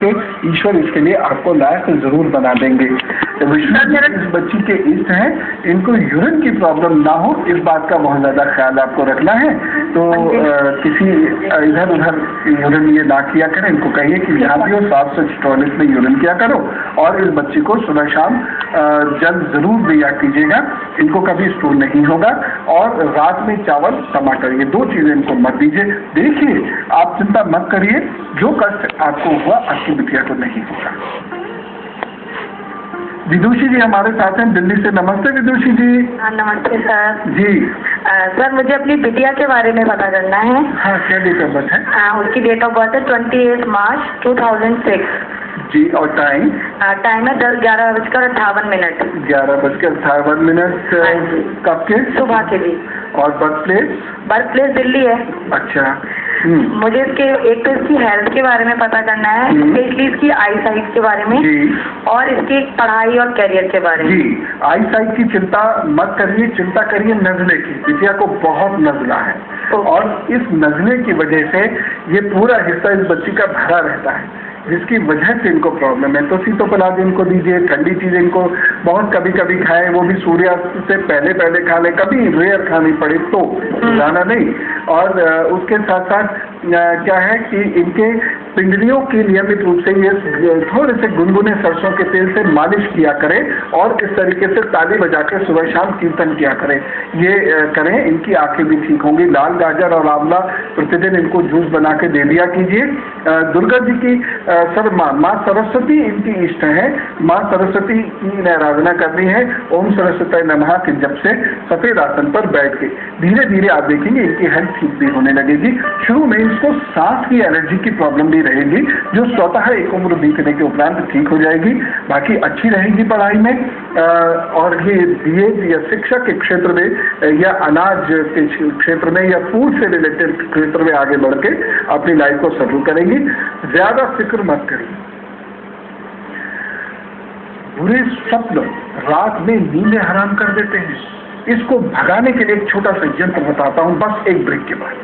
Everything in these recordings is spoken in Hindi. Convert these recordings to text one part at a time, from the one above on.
ईश्वर इसके लिए आपको लायक जरूर बना देंगे। तो विष्णु इस बच्ची के इष्ट हैं, इनको यूरिन की प्रॉब्लम ना हो इस बात का बहुत ज्यादा ख्याल आपको रखना है। तो किसी इधर उधर यूरिन ये ना किया करें, इनको कहिए कि जहाँ भी हो साफ स्वच्छ टॉयलेट में यूरिन किया करो। और इस बच्ची को सुबह शाम जल जरूर दिया कीजिएगा, इनको कभी स्टूल नहीं होगा। और रात में चावल टमाटर ये दो चीजें इनको मत दीजिए। देखिए आप चिंता मत करिए, जो कष्ट आपको हुआ आपकी बिटिया को नहीं होगा। विदुषी जी हमारे साथ हैं दिल्ली से। नमस्ते विदुषी जी। हाँ नमस्ते सर जी। सर मुझे अपनी बिटिया के बारे में पता करना है। हाँ क्या डेट ऑफ बर्थ है? उसकी डेट ऑफ बर्थ है 28 मार्च 2006 जी। और टाइम? टाइम है 11:58। 11:58 कब के? सुबह के जी। और birth place? Birth place Delhi है। अच्छा। मुझे इसके एक तो इसकी हेल्थ के बारे में पता करना है, स्पेशली इसकी आई साइट के बारे में जी। और इसकी पढ़ाई और करियर के बारे में। जी। आई साइट की चिंता मत करिए, चिंता करिए नजले की। बिटिया को बहुत नजला है और इस नजले की वजह से ये पूरा हिस्सा इस बच्ची का भरा रहता है, जिसकी वजह से इनको प्रॉब्लम है। तो सीतोपलाद इनको दीजिए, ठंडी चीजें इनको बहुत कभी कभी खाए, वो भी सूर्यास्त से पहले पहले खा ले, कभी रेयर खानी पड़े तो ज्यादा नहीं। और उसके साथ साथ क्या है कि इनके पिंडलियों की नियमित रूप से ये थोड़े से गुनगुने सरसों के तेल से मालिश किया करें और इस तरीके से ताली बजा के सुबह शाम कीर्तन किया करें। ये करें, इनकी आंखें भी ठीक होंगी। लाल गाजर और आंवला प्रतिदिन इनको जूस बना के दे दिया कीजिए। दुर्गा जी की माँ सरस्वती इनकी इष्ट है, माँ सरस्वती की आराधना करनी है। ओम सरस्वती नमः के जप से सफेद आसन पर बैठ के धीरे धीरे आप देखेंगे इनकी हेल्थ ठीक भी होने लगेगी। शुरू में इसको सांस की एलर्जी की प्रॉब्लम भी रहेगी, जो स्वतः एक उम्र बीतने के उपरांत ठीक हो जाएगी। बाकी अच्छी रहेगी पढ़ाई में। और ये बीए या शिक्षा के क्षेत्र में या अनाज के क्षेत्र में या फूड से रिलेटेड क्षेत्र में आगे बढ़ के अपनी लाइफ को सेटल करेंगी। ज्यादा फिक्र मत करिए। बुरे स्वप्न रात में नींदें हराम कर देते हैं। इसको भगाने के लिए एक छोटा सा यंत्र बताता हूं, बस एक ब्रेक के बाद।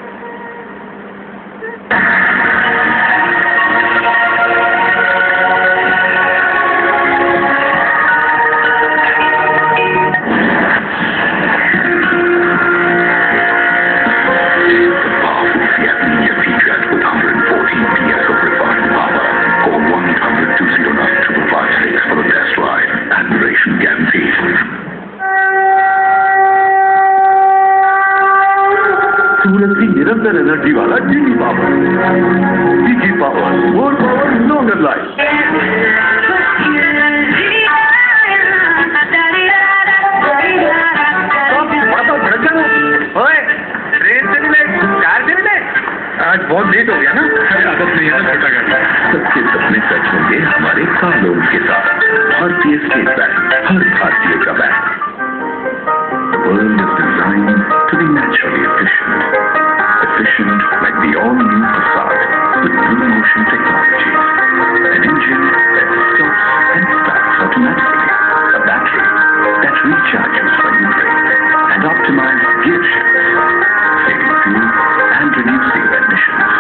सूरज की निरंतर एनर्जी वाला GT power, more power longer life. आज बहुत लेट हो गया ना, आदत नहीं है छोटा गाड़ी। सबके सपने सच होंगे हमारे कार लोन के साथ। भारतीय स्टेट बैंक, हर भारतीय का bank. The world is designed to be naturally efficient. Efficient like the all-new Passat with Blue Motion technology. An engine that stops and starts automatically. A battery that recharges when you brake. And optimized gear shifts, saving fuel and reducing emissions.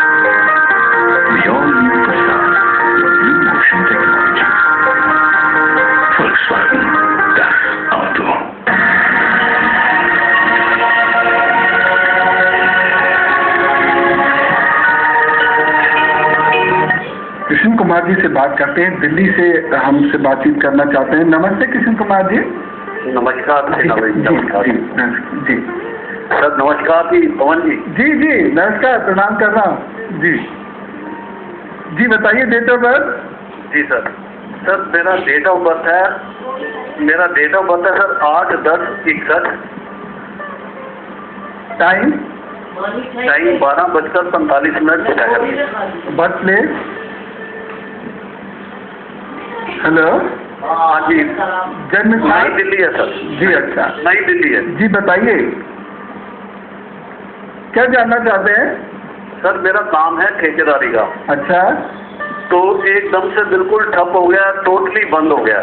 The all-new Passat with Blue Motion technology. Volkswagen, das Auto. Krishna Kumar ji से बात करते हैं, दिल्ली से हमसे बातचीत करना चाहते हैं। नमस्ते कृष्ण कुमार जी। नमस्कार जी जी सर। नमस्कार जी पवन जी। जी जी नमस्कार, प्रणाम कर रहा हूँ जी। जी बताइए डेट ऑफ बर्थ। जी सर। सर मेरा डेट ऑफ बर्थ है sir 8/10/61। Time? Time 12:45। Birth place? Hello. हाँ जी। जन्म नई दिल्ली है सर। जी अच्छा, नई दिल्ली है जी। बताइए क्या जानना चाहते हैं? सर मेरा काम है ठेकेदारी का। अच्छा। तो एकदम से बिल्कुल ठप हो गया, टोटली बंद हो गया।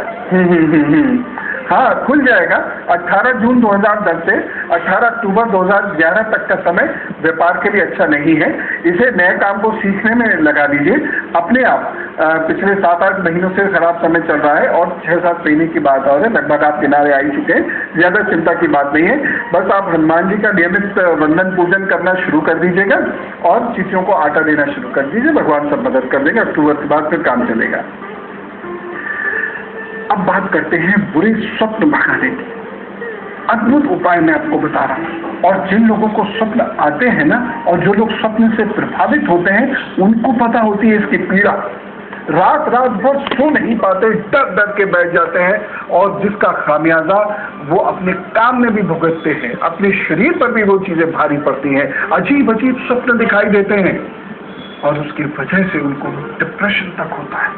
हाँ, खुल जाएगा। 18 जून 2010 से 18 अक्टूबर 2011 तक का समय व्यापार के लिए अच्छा नहीं है। इसे नए काम को सीखने में लगा दीजिए। अपने आप पिछले 7-8 महीनों से खराब समय चल रहा है और 6-7 महीने की बात और है, लगभग आप किनारे आ ही चुके हैं। ज्यादा चिंता की बात नहीं है। बस आप हनुमान जी का नियमित वंदन पूजन करना शुरू कर दीजिएगा और चीटियों को आटा देना शुरू कर दीजिए। भगवान सब मदद कर देंगे। अक्टूबर के बाद फिर काम चलेगा। अब बात करते हैं बुरे स्वप्न भगाने की। अद्भुत उपाय मैं आपको बता रहा हूँ। और जिन लोगों को स्वप्न आते हैं ना, और जो लोग स्वप्न से प्रभावित होते हैं, उनको पता होती है इसकी पीड़ा। रात भर सो नहीं पाते, डर डर के बैठ जाते हैं और जिसका खामियाजा वो अपने काम में भी भुगतते हैं, अपने शरीर पर भी वो चीजें भारी पड़ती हैं। अजीब अजीब स्वप्न दिखाई देते हैं और उसकी वजह से उनको डिप्रेशन तक होता है।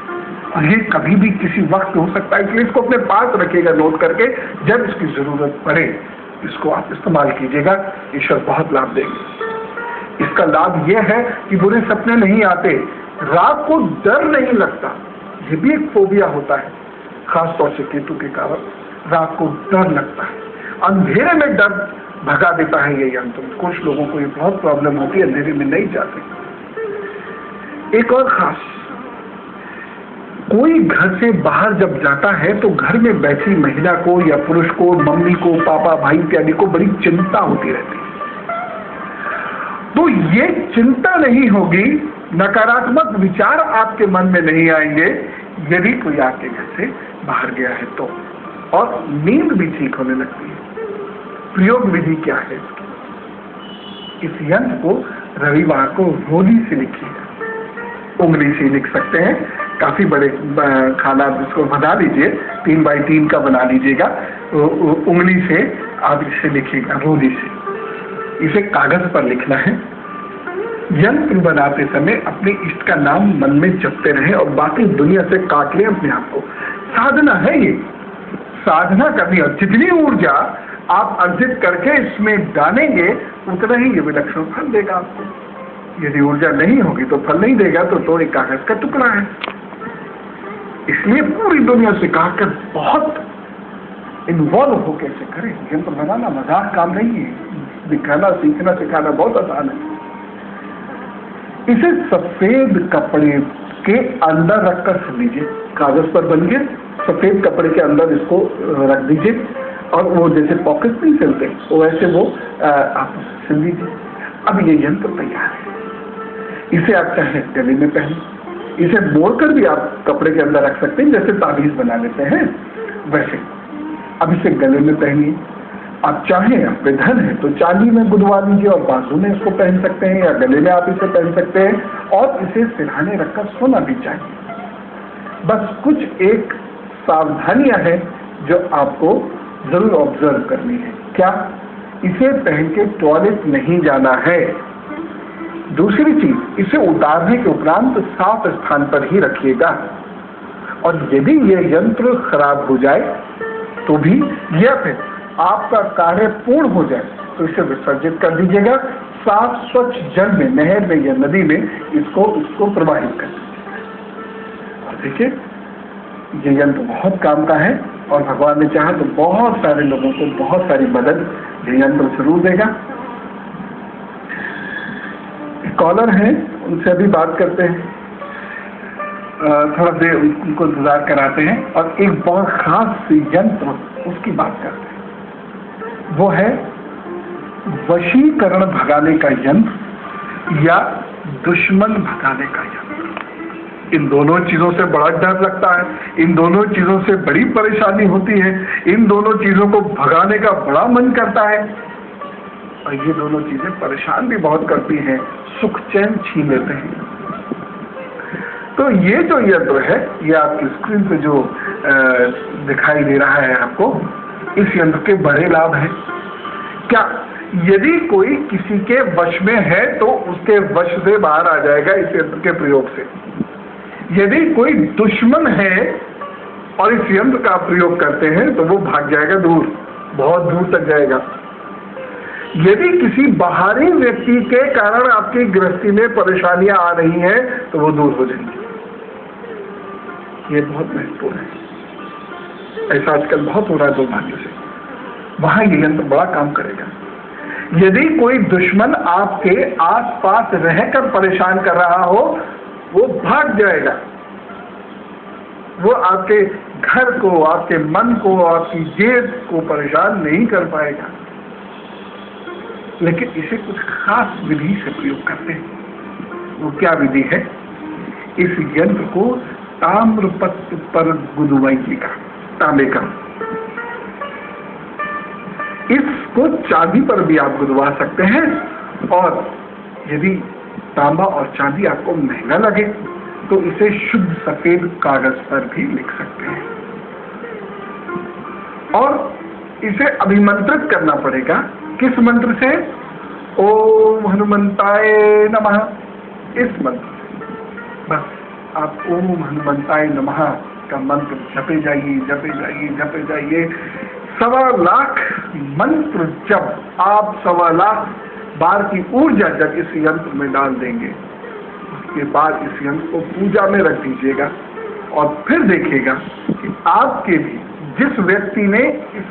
और ये कभी भी किसी वक्त हो सकता है, इसलिए इसको अपने पास रखिएगा नोट करके। जब इसकी जरूरत पड़े इसको आप इस्तेमाल कीजिएगा। ईश्वर बहुत लाभ देंगे। इसका लाभ यह है कि बुरे सपने नहीं आते, रात को डर नहीं लगता। ये भी एक फोबिया होता है, खासतौर से केतु के कारण रात को डर लगता है। अंधेरे में डर भगा देता है ये यंत्र। कुछ लोगों को ये बहुत प्रॉब्लम होती है, अंधेरे में नहीं जाते। एक और खास, कोई घर से बाहर जब जाता है तो घर में बैठी महिला को या पुरुष को, मम्मी को, पापा, भाई इत्यादि को बड़ी चिंता होती रहती है। तो ये चिंता नहीं होगी, नकारात्मक विचार आपके मन में नहीं आएंगे यदि कोई आपके घर से बाहर गया है तो। और नींद भी ठीक होने लगती है। प्रयोग विधि क्या है इसकी? इस यंत्र को रविवार को रोली से लिखिएगा। उंगली से लिख सकते हैं, काफी बड़े खाना इसको बना लीजिए, 3x3 का बना लीजिएगा। उंगली से आप इसे लिखिएगा, रोली से। इसे कागज पर लिखना है। यंत्र बनाते समय अपने इष्ट का नाम मन में जपते रहे और बाकी दुनिया से काट लें अपने आप को। साधना है ये, साधना करनी। और जितनी ऊर्जा आप अर्जित करके इसमें डालेंगे उतना ही ये विलक्षण फल देगा आपको। यदि ऊर्जा नहीं होगी तो फल नहीं देगा। तो एक कागज का टुकड़ा है। इसलिए पूरी दुनिया से कहकर बहुत इन्वॉल्व होकर से करें। यंत्र बनाना मजाक काम नहीं है। दिखाना, सीखना, सिखाना बहुत आसान है। इसे सफेद कपड़े के अंदर रखकर सिल लीजिए। कागज पर बन गया, सफेद कपड़े के अंदर इसको रख दीजिए और वो जैसे पॉकेट नहीं सिलते वो वैसे वो आप सिल लीजिए। अब ये यंत्र तैयार है। इसे आप चाहे गले में पहने, इसे मोड़कर भी आप कपड़े के अंदर रख सकते हैं, जैसे ताबीज बना लेते हैं वैसे। अब इसे गले में पहनिए। आप चाहें, आप पे धन है तो चांदी में गुदवा लीजिए और बाजू में इसको पहन सकते हैं, या गले में आप इसे पहन सकते हैं। और इसे सिरहाने रखकर सोना भी चाहिए। बस कुछ एक सावधानियां हैं जो आपको जरूर ऑब्जर्व करनी है। क्या? इसे पहन के टॉयलेट नहीं जाना है। दूसरी चीज, इसे उतारने के उपरांत साफ स्थान पर ही रखिएगा। और यदि यह यंत्र खराब हो जाए तो भी, या फिर आपका कार्य पूर्ण हो जाए तो इसे विसर्जित कर दीजिएगा। साफ स्वच्छ जल में, नहर में या नदी में इसको प्रवाहित कर दीजिएगा। और देखिए ये यंत्र बहुत काम का है और भगवान ने चाहा तो बहुत सारे लोगों को बहुत सारी मदद ये यंत्र जरूर देगा। कॉलर हैं, उनसे अभी बात करते हैं। थोड़ा देर उनको इंतजार कराते हैं और एक बहुत खास यंत्र उसकी बात करते हैं। वो है वशीकरण भगाने का यंत्र या दुश्मन भगाने का यंत्र। इन दोनों चीजों से बड़ा डर लगता है, इन दोनों चीजों से बड़ी परेशानी होती है, इन दोनों चीजों को भगाने का बड़ा मन करता है और ये दोनों चीजें परेशान भी बहुत करती हैं, सुख चैन छीन लेते हैं। तो ये जो यंत्र है, ये आपकी स्क्रीन पे जो दिखाई दे रहा है आपको, इस यंत्र के बड़े लाभ हैं। क्या? यदि कोई किसी के वश में है तो उसके वश से बाहर आ जाएगा इस यंत्र के प्रयोग से। यदि कोई दुश्मन है और इस यंत्र का प्रयोग करते हैं तो वो भाग जाएगा दूर, बहुत दूर तक जाएगा। यदि किसी बाहरी व्यक्ति के कारण आपकी गृहस्थी में परेशानियां आ रही हैं तो वो दूर हो जाएंगी। ये बहुत महत्वपूर्ण है। ऐसा आजकल बहुत हो रहा है दुर्भाग्य से, वहां ये यंत्र बड़ा काम करेगा। यदि कोई दुश्मन आपके आसपास रहकर परेशान कर रहा हो, वो भाग जाएगा। वो आपके घर को, आपके मन को, आपकी जेब को परेशान नहीं कर पाएगा। लेकिन इसे कुछ खास विधि से प्रयोग करते हैं। वो क्या विधि है? इस यंत्र को ताम्रपत्र पर गुदवाइएगा, तांबे का। इसको चांदी पर भी आप गुदवा सकते हैं, और यदि तांबा और चांदी आपको महंगा लगे तो इसे शुद्ध सफेद कागज पर भी लिख सकते हैं। और इसे अभिमंत्रित करना पड़ेगा। किस मंत्र से? ओम हनुमंताय नमः, इस मंत्र से। बस आप ओम हनुमंताय नमः का मंत्र जपे जाइए, जपे जाइए, जपे जाइए। 1.25 लाख मंत्र जब आप 1.25 लाख बार की ऊर्जा जब इस यंत्र में डाल देंगे, उसके बाद इस यंत्र को पूजा में रख दीजिएगा, और फिर देखिएगा कि आपके भी जिस व्यक्ति ने इस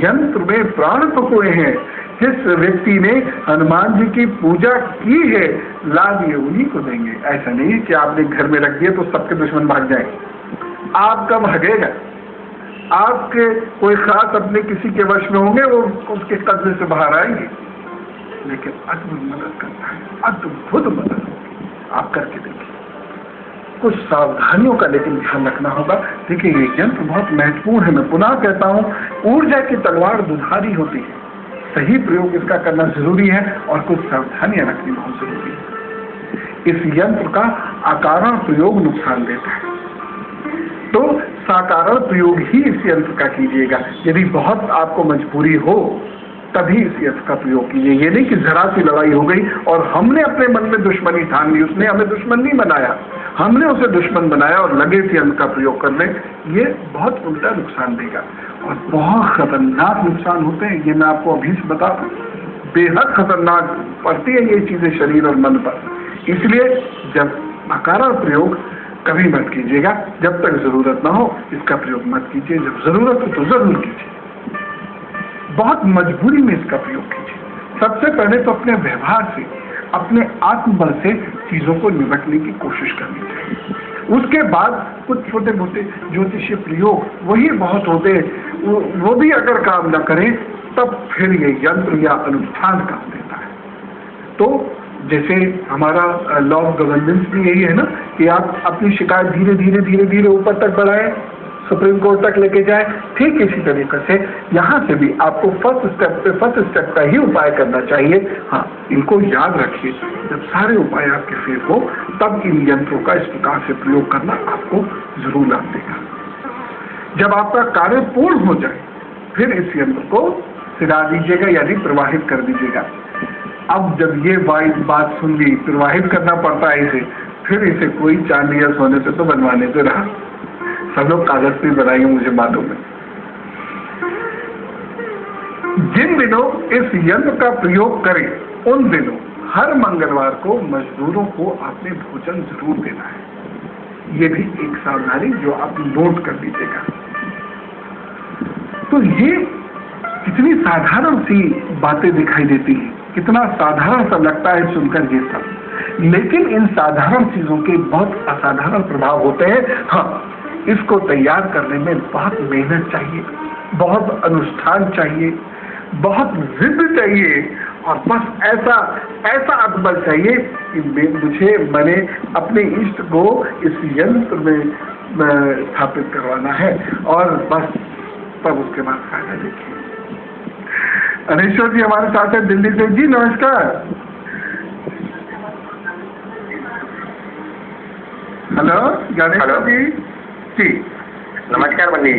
यंत्र में प्राण फूंके हैं, जिस व्यक्ति ने हनुमान जी की पूजा की है, लाभ ये उन्हीं को देंगे। ऐसा नहीं कि आपने घर में रख दिया तो सबके दुश्मन भाग जाए। आपका भागेगा। आपके कोई खास अपने किसी के वश में होंगे, वो उसके कब्जे से बाहर आएंगे। लेकिन अद्भुत मदद करता है, अद्भुत मदद होगी। आप करके देखिए। कुछ सावधानियों का लेकिन ध्यान रखना होगा। देखिए, ये यंत्र बहुत महत्वपूर्ण है। मैं पुनः कहता हूँ, ऊर्जा की तलवार दुधारी होती है। सही प्रयोग इसका करना जरूरी है, और कुछ सावधानियां रखनी बहुत जरूरी है। इस यंत्र का अकारण प्रयोग नुकसान देता है, तो साकारण प्रयोग ही इस यंत्र का कीजिएगा। यदि बहुत आपको मजबूरी हो तभी इस यंत्र का प्रयोग कीजिए। ये नहीं कि जरा सी लड़ाई हो गई और हमने अपने मन में दुश्मनी ठान ली, उसने हमें दुश्मन नहीं बनाया, हमने उसे दुश्मन बनाया और लगे इस यंत्र का प्रयोग करने, ये बहुत उल्टा नुकसान देगा और बहुत खतरनाक नुकसान होते हैं। ये मैं आपको अभी से बता दूं, बेहद खतरनाक पड़ती है ये चीजें शरीर और मन पर। इसलिए जब अकारण प्रयोग कभी मत कीजिएगा, जब तक जरूरत ना हो इसका प्रयोग मत कीजिए। जब जरूरत हो तो जरूर कीजिए, बहुत मजबूरी में इसका प्रयोग कीजिए। सबसे पहले तो अपने व्यवहार से, अपने आत्मबल से चीजों को निपटने की कोशिश करनी चाहिए। उसके बाद कुछ छोटे मोटे ज्योतिषीय प्रयोग वही बहुत होते हैं, वो भी अगर काम न करें तब फिर ये यंत्र या अनुष्ठान काम देता है। तो जैसे हमारा लॉ ऑफ गवर्नेंस भी यही है ना, कि आप अपनी शिकायत धीरे धीरे धीरे धीरे ऊपर तक बढ़ाएं, सुप्रीम कोर्ट तक लेके जाए। ठीक इसी तरीके से यहाँ से भी आपको फर्स्ट स्टेप का ही उपाय करना चाहिए। हाँ, इनको याद रखिए, जब सारे उपाय आपके फेल हो तब इन यंत्रों का इस प्रकार से प्रयोग करना आपको जरूर लाभ देगा। जब आपका कार्य पूर्ण हो जाए फिर इस यंत्र को सिरा दीजिएगा, यानी प्रवाहित कर दीजिएगा। अब जब ये बात सुन ली, प्रवाहित करना पड़ता है इसे, फिर इसे कोई चांदी या सोने से तो बनवाने से रहा। सब लोग कागज पे बनाइए, मुझे मालूम है। जिन दिनों इस यंत्र का प्रयोग करें उन दिनों हर मंगलवार को मजदूरों को आपने भोजन जरूर देना है। ये भी एक सावधानी जो आप नोट कर लीजिएगा। तो ये कितनी साधारण सी बातें दिखाई देती हैं, कितना साधारण सा लगता है सुनकर ये सब, लेकिन इन साधारण चीजों के बहुत असाधारण प्रभाव होते हैं। हाँ, इसको तैयार करने में बहुत मेहनत चाहिए, बहुत अनुष्ठान चाहिए, बहुत जिद चाहिए, और बस ऐसा अकबल चाहिए कि मैंने अपने इष्ट को इस यंत्र में स्थापित करवाना है, और बस तब उसके बाद फायदा देखिए। अनेश्वर जी हमारे साथ हैं दिल्ली से। जी नमस्कार। हेलो ज्ञानेश्वर जी। जी नमस्कार पंडित जी।